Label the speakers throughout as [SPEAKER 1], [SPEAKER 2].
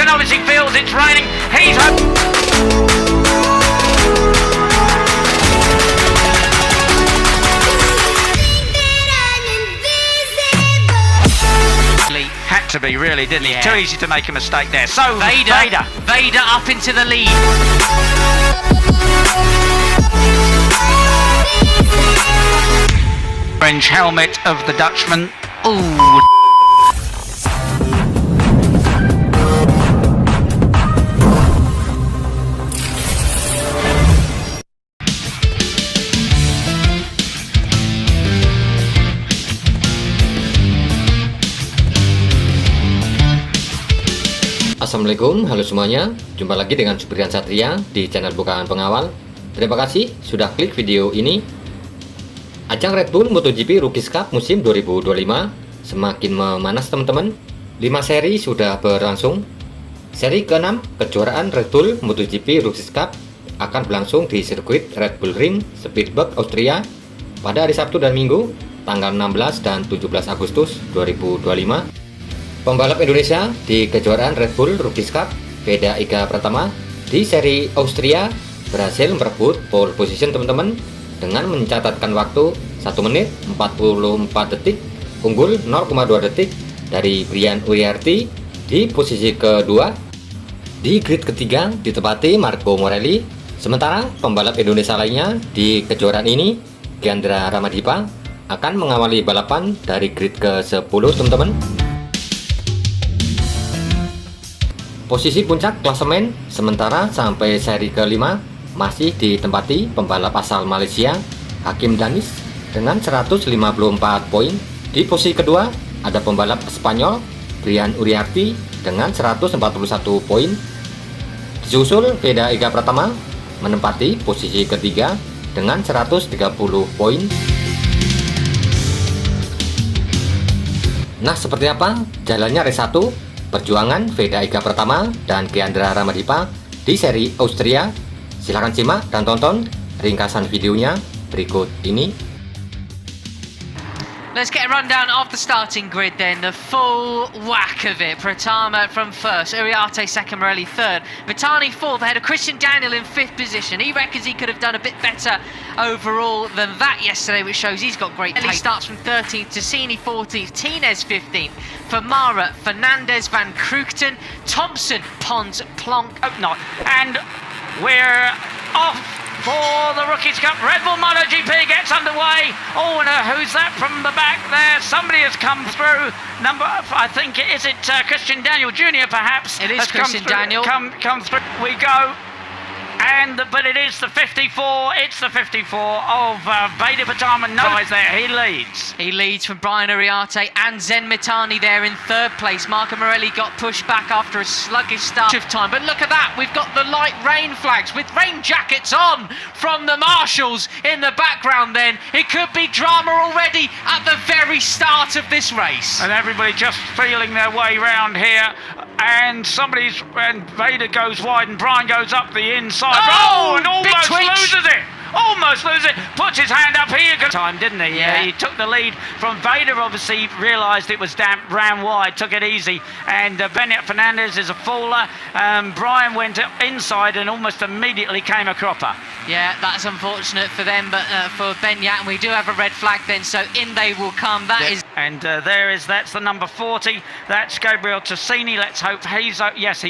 [SPEAKER 1] and obviously feels it's raining. He's had to be, really, didn't he? Too easy to make a mistake there. So
[SPEAKER 2] Veda up into the lead.
[SPEAKER 1] Orange helmet of the Dutchman. Ooh.
[SPEAKER 3] Assalamualaikum, halo semuanya. Jumpa lagi dengan Supriyan Satria di channel Bukaan Pengawal. Terima kasih sudah klik video ini. Ajang Red Bull MotoGP Rookies Cup musim 2025 semakin memanas teman-teman. 5 seri sudah berlangsung. Seri ke-6 kejuaraan Red Bull MotoGP Rookies Cup akan berlangsung di sirkuit Red Bull Ring Austria pada hari Sabtu dan Minggu tanggal 16 dan 17 Agustus 2025. Pembalap Indonesia di kejuaraan Red Bull Rookies Cup, Veda Ega Pratama di seri Austria berhasil merebut pole position teman-teman dengan mencatatkan waktu 1 menit 44 detik, unggul 0,2 detik dari Brian Uriarty di posisi kedua. Di grid ketiga ditempati Marco Morelli. Sementara pembalap Indonesia lainnya di kejuaraan ini, Giandra Ramadipa, akan mengawali balapan dari grid ke-10 teman-teman. Posisi puncak klasemen sementara sampai seri ke-5 masih ditempati pembalap asal Malaysia Hakim Danis dengan 154 poin. Di posisi kedua ada pembalap Spanyol Brian Uriarty dengan 141 poin. Disusul Veda Ega Pratama menempati posisi ketiga dengan 130 poin. Nah, seperti apa jalannya race 1 perjuangan Veda Ega Pratama dan Giandra Ramadipa di seri Austria? Silahkan simak dan tonton ringkasan videonya berikut ini.
[SPEAKER 2] Let's get a rundown of the starting grid then, the full whack of it. Pratama from first, Uriarte second, Morelli third, Vittani fourth, ahead of Christian Daniel in fifth position. He reckons he could have done a bit better overall than that yesterday, which shows he's got great pace. He starts from 13th, Tassini 14th, Tinez 15th, Famara, Fernandez, Van Kruchten, Thompson, Pons, Plonk,
[SPEAKER 1] and we're off for the Rookies Cup. Red Bull MotoGP gets underway. Oh, and who's that from the back there? Somebody has come through. I think, is it Christian Daniel Jr. perhaps?
[SPEAKER 2] It is Christian Daniel.
[SPEAKER 1] Come through. We go. But it is the 54. It's the 54 of Veda Pratama. No guys there. He leads.
[SPEAKER 2] He leads from Brian Uriarte and Zen Mitani there in third place. Marco Morelli got pushed back after a sluggish start of time. But look at that. We've got the light rain flags with rain jackets on from the marshals in the background then. It could be drama already at the very start of this race.
[SPEAKER 1] And everybody just feeling their way round here. And Veda goes wide and Brian goes up the inside. Oh, and almost loses it. Puts his hand up here. Time, didn't he?
[SPEAKER 2] Yeah.
[SPEAKER 1] He took the lead from Veda, obviously realised it was damp, ran wide, took it easy. And Benyat Fernandez is a faller. Brian went inside and almost immediately came a cropper.
[SPEAKER 2] Yeah, that's unfortunate for them, but for Benyat, and we do have a red flag then, so in they will come.
[SPEAKER 1] And that's the number 40. That's Gabriel Tassini. Let's hope he's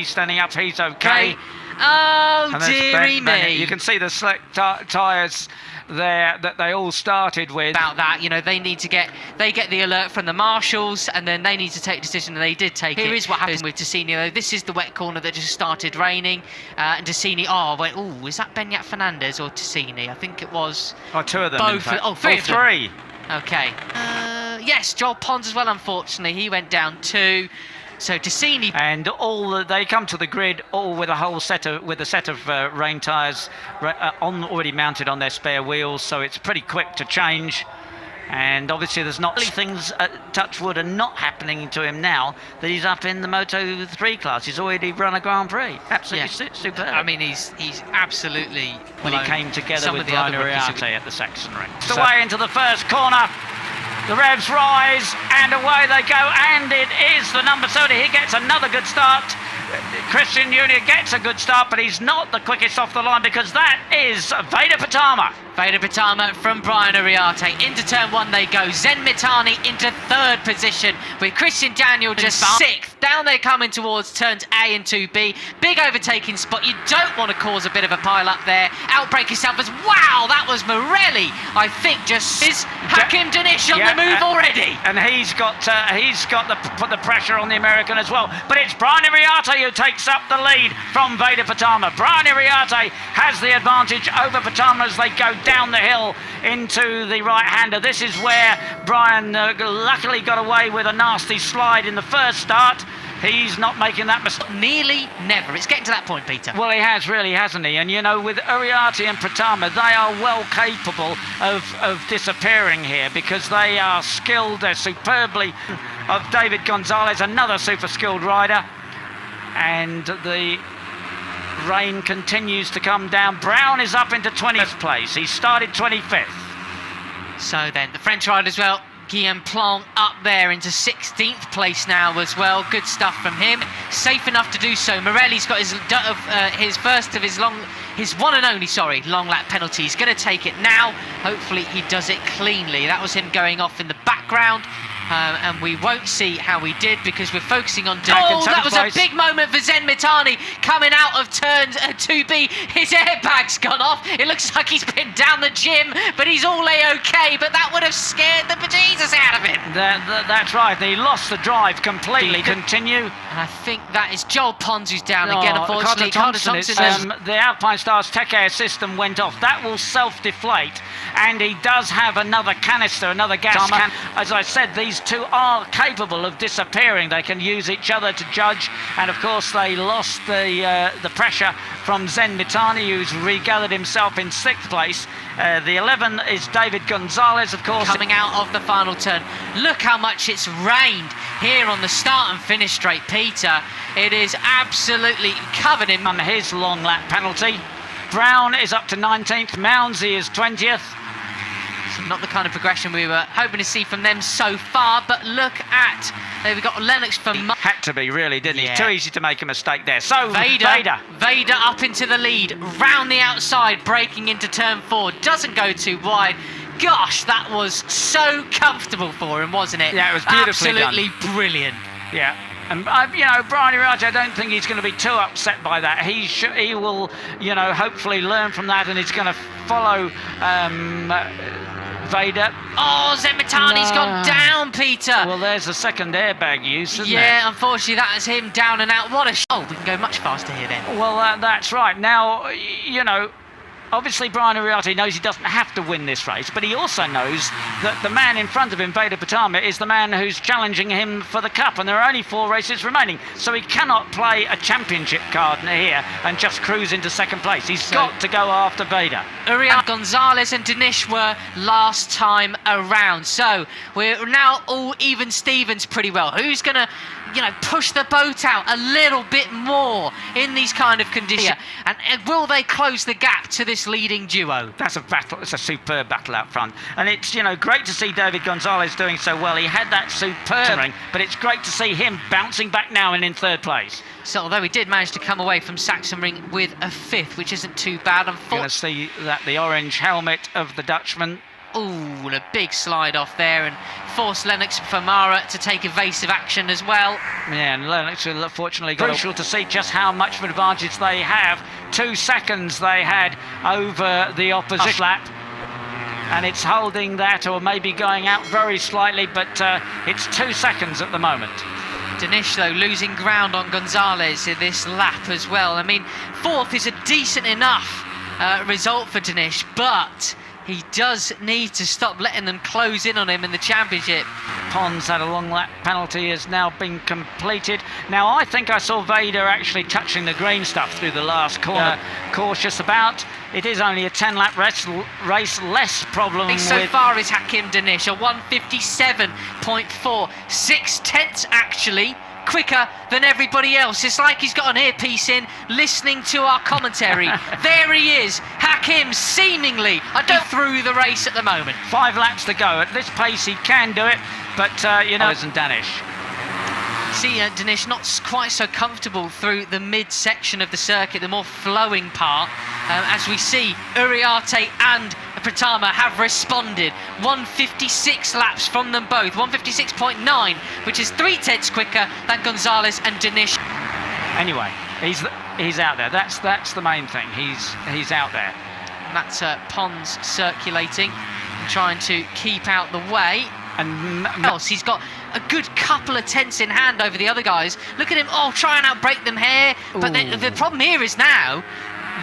[SPEAKER 1] standing up. He's okay.
[SPEAKER 2] Oh, dearie me.
[SPEAKER 1] You can see the slick tyres there that they all started with.
[SPEAKER 2] About that, they need to get the alert from the marshals, and then they need to take a decision, and they did take it. Here is what happened with Tassini, though. This is the wet corner that just started raining, and Tassini, is that Benyat Fernandez or Tassini? I think it was.
[SPEAKER 1] Oh, two of them.
[SPEAKER 2] Both.
[SPEAKER 1] Three.
[SPEAKER 2] Okay. Yes, Joel Pons as well, unfortunately. He went down too. So Tassini
[SPEAKER 1] and they come to the grid all with a set of rain tyres already mounted on their spare wheels, so it's pretty quick to change. And obviously there's not things, touch wood, are not happening to him now that he's up in the Moto 3 class. He's already run a Grand Prix. Absolutely superb.
[SPEAKER 2] I mean, he's absolutely.
[SPEAKER 1] When he came together with Brian Uriarte at the Saxon Ring.
[SPEAKER 2] So,
[SPEAKER 1] away into the first corner. The revs rise and away they go, and it is the number 30. He gets another good start. Christian Junior gets a good start, but he's not the quickest off the line because that is Veda Pratama.
[SPEAKER 2] Veda Pratama from Brian Ariarte. Into turn one they go. Zen Mitani into third position with Christian Daniel just sixth. Down they're coming towards turns A and 2B. Big overtaking spot. You don't want to cause a bit of a pile up there. Outbreak yourself as wow, that was Morelli. I think just is Hakim Danish on the move already.
[SPEAKER 1] And he's got put the pressure on the American as well. But it's Brian Ariarte who takes up the lead from Veda Pratama. Brian Ariarte has the advantage over Pratama as they go down the hill into the right-hander. This is where Brian luckily got away with a nasty slide in the first start. He's not making that mistake.
[SPEAKER 2] Nearly never. It's getting to that point, Peter.
[SPEAKER 1] Well, he has really, hasn't he? And, you know, with Ariarte and Pratama, they are well capable of disappearing here because they are skilled. They're superbly... Of David Gonzalez, another super skilled rider. And the rain continues to come down. Brown is up into 20th place. He started 25th.
[SPEAKER 2] So then, the French rider as well, Guillaume Plon up there into 16th place now as well. Good stuff from him. Safe enough to do so. Morelli's got his first of his one and only, long lap penalty. He's going to take it now. Hopefully he does it cleanly. That was him going off in the background. And we won't see how he did because we're focusing on... Oh, that was a big moment for Zen Mitani coming out of turn 2B. His airbag's gone off. It looks like he's been down the gym, but he's all A-OK. But that would have scared the bejesus out of him.
[SPEAKER 1] That's right. He lost the drive completely. Continue.
[SPEAKER 2] And I think that is Joel Pons who's down again, unfortunately.
[SPEAKER 1] Carter Thompson the Alpine Stars Tech Air system went off. That will self-deflate. And he does have another canister, another gas can. As I said, these two are capable of disappearing. They can use each other to judge. And of course, they lost the pressure from Zen Mitani, who's regathered himself in 6th place. The 11 is David Gonzalez, of course.
[SPEAKER 2] Coming out of the final turn. Look how much it's rained here on the start and finish straight, Peter. It is absolutely covered in...
[SPEAKER 1] On his long lap penalty. Brown is up to 19th. Mounsey is 20th.
[SPEAKER 2] Not the kind of progression we were hoping to see from them so far, but look at... We've got Lennox from...
[SPEAKER 1] Had to be, really, didn't he? Too easy to make a mistake there. So,
[SPEAKER 2] Veda up into the lead, round the outside, breaking into turn 4. Doesn't go too wide. Gosh, that was so comfortable for him, wasn't it?
[SPEAKER 1] Yeah, it was beautifully
[SPEAKER 2] absolutely brilliant.
[SPEAKER 1] Yeah. And, you know, Brian Ariarte, I don't think he's going to be too upset by that. He will, you know, hopefully learn from that, and he's going to follow Veda.
[SPEAKER 2] Oh, Zen Mitani's gone down, Peter.
[SPEAKER 1] Well, there's a second airbag use, isn't there?
[SPEAKER 2] Yeah, unfortunately, that is him down and out. What a... Oh, we can go much faster here then.
[SPEAKER 1] Well, that's right. Now, you know... Obviously, Brian Ariarte knows he doesn't have to win this race, but he also knows that the man in front of him, Veda Pratama, is the man who's challenging him for the cup, and there are only 4 races remaining, so he cannot play a championship card here and just cruise into 2nd place. He's got to go after Veda.
[SPEAKER 2] Ariarte, Gonzalez and Danish were last time around, so we're now all even Stevens pretty well. Who's going to, you know, push the boat out a little bit more in these kind of conditions? And will they close the gap to this leading duo?
[SPEAKER 1] That's a battle. It's a superb battle out front, and it's, you know, great to see David Gonzalez doing so well. He had that superb ring, but it's great to see him bouncing back now and in 3rd place.
[SPEAKER 2] So although he did manage to come away from Sachsenring with a 5th, which isn't too bad.
[SPEAKER 1] You're going to see that the orange helmet of the Dutchman.
[SPEAKER 2] Ooh, and a big slide off there, and forced Lennox Famara to take evasive action as well.
[SPEAKER 1] Yeah, and Lennox fortunately got crucial to see just how much of an advantage they have. 2 seconds they had over the opposition lap. And it's holding that, or maybe going out very slightly, but it's 2 seconds at the moment.
[SPEAKER 2] Danish, though, losing ground on Gonzalez in this lap as well. I mean, 4th is a decent enough result for Danish, but he does need to stop letting them close in on him in the championship.
[SPEAKER 1] Pons had a long lap penalty, has now been completed. Now, I think I saw Veda actually touching the green stuff through the last corner. Cautious about. It is only a 10-lap race, less problem
[SPEAKER 2] so
[SPEAKER 1] with...
[SPEAKER 2] far is Hakim Danish, a 1:57.4, 6/10 actually. Quicker than everybody else. It's like he's got an earpiece in, listening to our commentary. There he is, Hakim, seemingly through the race at the moment.
[SPEAKER 1] 5 laps to go. At this pace, he can do it, but you know, and Danish.
[SPEAKER 2] See Dinesh not quite so comfortable through the mid-section of the circuit, the more flowing part, as we see Uriarte and Pratama have responded. 156 laps from them both, 156.9, which is 3/10 quicker than Gonzalez and Dinesh.
[SPEAKER 1] Anyway, he's out there. That's the main thing. He's out there.
[SPEAKER 2] And that's Pons circulating and trying to keep out the way.
[SPEAKER 1] And
[SPEAKER 2] else, he's got a good couple of tenths in hand over the other guys. Look at him, try and outbrake them here. But the problem here is now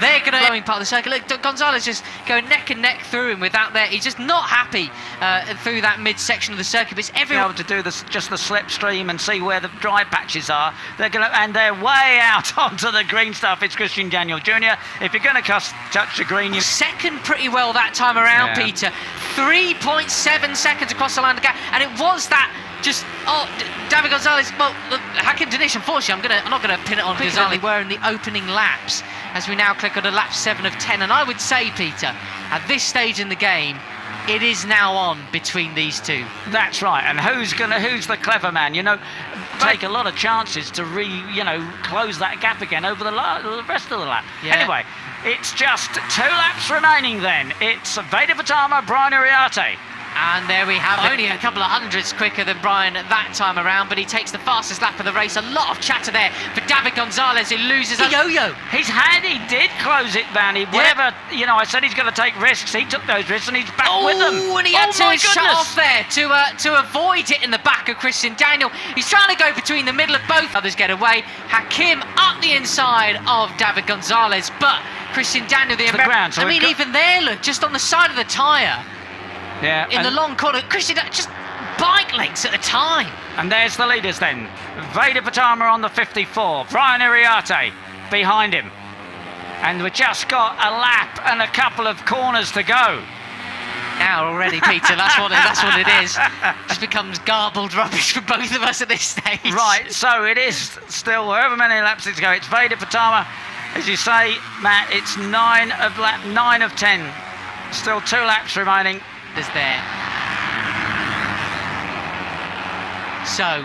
[SPEAKER 2] they're going to flowing part of the circuit. Look, Gonzalez just going neck and neck through him without there. He's just not happy through that mid-section of the circuit. But it's everyone
[SPEAKER 1] able to do this, just the slipstream and see where the dry patches are. And they're way out onto the green stuff. It's Christian Daniel Jr. If you're going to touch the green, you
[SPEAKER 2] second pretty well that time around, Peter. 3.7 seconds across the line of the gap, and it was that. Just David Gonzalez. Well, Hakim Dinesh. Unfortunately, I'm not going to pin it on Gonzalez. They were in the opening laps, as we now click on a lap 7 of 10. And I would say, Peter, at this stage in the game, it is now on between these two.
[SPEAKER 1] That's right. And who's the clever man? You know, take a lot of chances to close that gap again over the rest of the lap.
[SPEAKER 2] Yeah.
[SPEAKER 1] Anyway, it's just 2 laps remaining. Then it's Veda Ega, Brian Uriarte.
[SPEAKER 2] And there we have it. Only a couple of hundredths quicker than Brian that time around, but he takes the fastest lap of the race. A lot of chatter there for David Gonzalez, who loses a yo-yo.
[SPEAKER 1] He did close it, Vanny. Whatever, I said he's going to take risks. He took those risks and he's back with them.
[SPEAKER 2] And he had to shut off there to avoid it in the back of Christian Daniel. He's trying to go between the middle of both. Others get away. Hakim up the inside of David Gonzalez, but Christian Daniel, the
[SPEAKER 1] ground. So
[SPEAKER 2] even there, look, just on the side of the tyre.
[SPEAKER 1] Yeah,
[SPEAKER 2] in the long corner, Christian just bike lengths at a time.
[SPEAKER 1] And there's the leaders then. Veda Ega on the 54, Brian Uriarte behind him. And we've just got a lap and a couple of corners to go.
[SPEAKER 2] Now already, Peter, that's what it is. Just becomes garbled rubbish for both of us at this stage.
[SPEAKER 1] Right, so it is still however many laps to go. It's Veda Ega, as you say, Matt, it's 9 of 10. Still 2 laps remaining.
[SPEAKER 2] Is there. So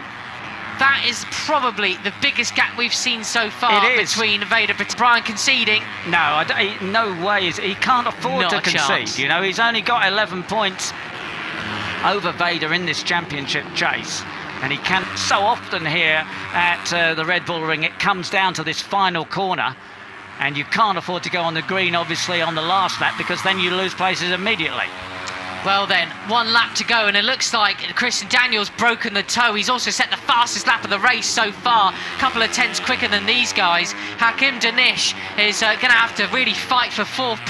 [SPEAKER 2] that is probably the biggest gap we've seen so far between Veda and Brian conceding.
[SPEAKER 1] No, no way. He can't afford to concede. Chance. He's only got 11 points over Veda in this championship chase. And he can so often here at the Red Bull Ring, it comes down to this final corner. And you can't afford to go on the green, obviously, on the last lap, because then you lose places immediately.
[SPEAKER 2] Well then, 1 lap to go, and it looks like Christian Daniel's broken the toe. He's also set the fastest lap of the race so far. A couple of tenths quicker than these guys. Hakim Dinesh is going to have to really fight for 4th.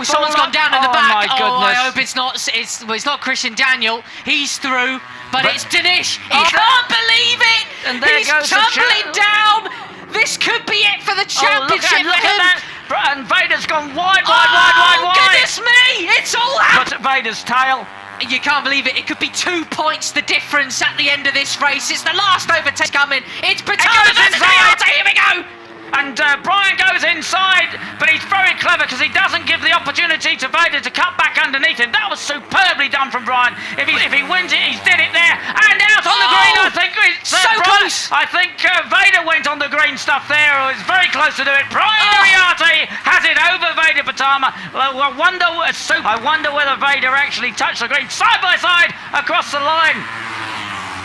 [SPEAKER 2] Someone's gone down in the back.
[SPEAKER 1] My goodness.
[SPEAKER 2] I hope it's not Christian Daniel. He's through, but it's Dinesh. He can't believe it.
[SPEAKER 1] And there
[SPEAKER 2] He's
[SPEAKER 1] goes
[SPEAKER 2] tumbling down. This could be it for the championship.
[SPEAKER 1] Look at that. And Veda's gone wide.
[SPEAKER 2] Goodness me! It's all out.
[SPEAKER 1] But Veda's tail.
[SPEAKER 2] You can't believe it. It could be 2 points the difference at the end of this race. It's the last overtake coming. It's Pratama versus Uriarte. Here we go.
[SPEAKER 1] And Brian goes inside, but he's very clever because he doesn't give the opportunity to Veda to cut back underneath him. That was superbly done from Brian. If he wins it, he's did it there. And out on the green, I think it's
[SPEAKER 2] so close.
[SPEAKER 1] I think Veda went on the green stuff there. It was very close to do it. Brian Uriarte has it over Veda Ega. I wonder whether Veda actually touched the green side by side across the line.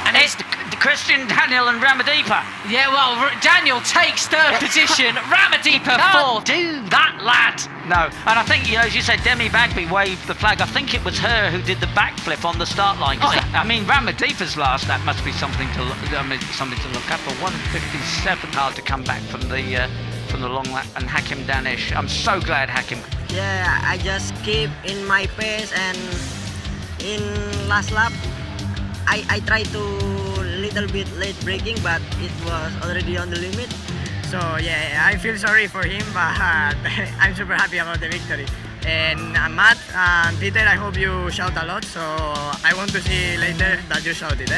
[SPEAKER 1] And it's Christian Daniel and Ramadeepa.
[SPEAKER 2] Yeah, well, Daniel takes 3rd position. Ramadeepa 4th. Do that, lad.
[SPEAKER 1] No, and I think, as you said, Demi Bagby waved the flag. I think it was her who did the backflip on the start line. Ramadeepa's last, that must be something to look at. But 157, hard to come back from the long lap. And Hakim Dinesh, I'm so glad Hakim.
[SPEAKER 4] Yeah, I just keep in my pace, and in last lap, I tried to little bit late braking, but it was already on the limit.
[SPEAKER 5] So yeah, I feel sorry for him, but I'm super happy about the victory. And Matt and Peter, I hope you shout a lot, so I want to see later that you shouted.